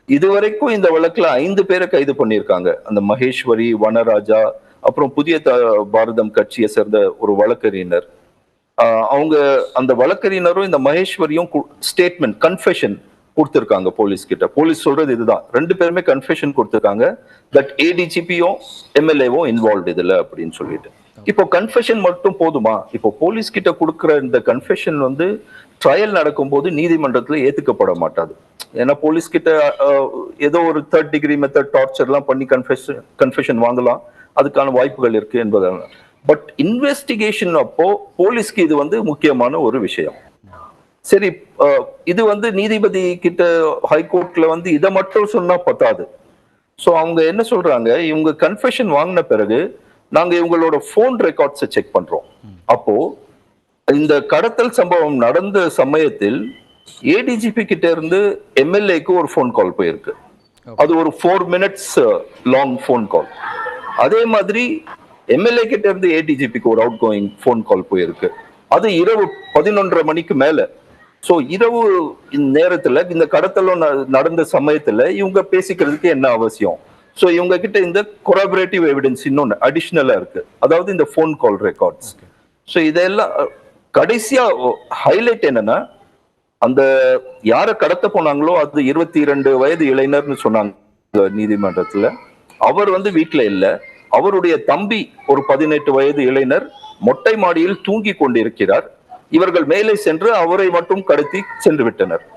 இதுவரைக்கும் இந்த வழக்குல 5 பேரை கைது பண்ணியிருக்காங்க. அந்த மகேஸ்வரி, வனராஜா, அப்புறம் புதிய பாரதம் கட்சியை சேர்ந்த ஒரு வழக்கறிஞர். அவங்க அந்த வழக்கறிஞரும் இந்த மகேஸ்வரியும் ஸ்டேட்மெண்ட் கன்ஃபெஷன் கொடுத்திருக்காங்க போலீஸ் கிட்ட. போலீஸ் சொல்றது இதுதான். 2 பேருமே கன்ஃபெஷன் கொடுத்திருக்காங்க. தட் ஏடிஜிபியும் எம்எல்ஏவும் இன்வால்வ் இதுல அப்படின்னு சொல்லிட்டு. இப்போ கன்ஃபெஷன் மட்டும் போதுமா? இப்போ போலீஸ் கிட்ட கொடுக்கிற இந்த கன்ஃபெஷன் வந்து ட்ரையல் நடக்கும்போது நீதிமன்றத்துல ஏத்துக்கப்பட மாட்டாது. ஏன்னா போலீஸ் கிட்ட ஏதோ ஒரு 3rd டிகிரி மெத்தட் டார்ச்சர் எல்லாம் பண்ணி கன்ஃபெஷன் வாங்கலாம். அதுக்கான வாய்ப்புகள் இருக்கு என்பதால. பட் இன்வெஸ்டிகேஷன் அப்போ போலீஸ்க்கு இது வந்து முக்கியமான ஒரு விஷயம். சரி, இது வந்து நீதிபதி கிட்ட ஹைகோர்ட்ல வந்து இதை மட்டும் சொன்னா பத்தாது. சோ அவங்க என்ன சொல்றாங்க, இவங்க கன்ஃபெஷன் வாங்கின பிறகு நாங்க இவங்களோட போன் ரெக்கார்ட்ஸை செக் பண்றோம். அப்போ இந்த கடத்தல் சம்பவம் நடந்த சமயத்தில் ஏடிஜிபி கிட்ட இருந்து எம்எல்ஏக்கு ஒரு போன் கால் போயிருக்கு. அது ஒரு 4 மினிட்ஸ் லாங் போன் கால். அதே மாதிரி எம்எல்ஏ கிட்ட இருந்து ஏடிஜிபிக்கு ஒரு அவுட் கோயிங் போன் கால் போயிருக்கு. அது இரவு 11:30 மணிக்கு மேல. சோ இரவு நேரத்துல இந்த கடத்தலும் நடந்த சமயத்துல இவங்க பேசிக்கிறதுக்கு என்ன அவசியம்? சோ இவங்க கிட்ட இந்த கொராபரேட்டிவ் எவிடன்ஸ் இன்னொன்னு அடிஷனலா இருக்கு. அதாவது இந்த போன் கால் ரெக்கார்ட்ஸ். சோ இதெல்லாம் கடைசியா ஹைலைட் என்னன்னா, அந்த யார கடத்த போனாங்களோ அது 22 வயது இளைஞர்னு சொன்னாங்க நீதிமன்றத்துல. அவர் வந்து வீட்டுல இல்ல. அவருடைய தம்பி ஒரு 18 வயது இளைஞர் மொட்டை மாடியில் தூங்கி கொண்டிருக்கிறார். இவர்கள் மேலே சென்று அவரை மட்டும் கடத்தி சென்று விட்டனர்.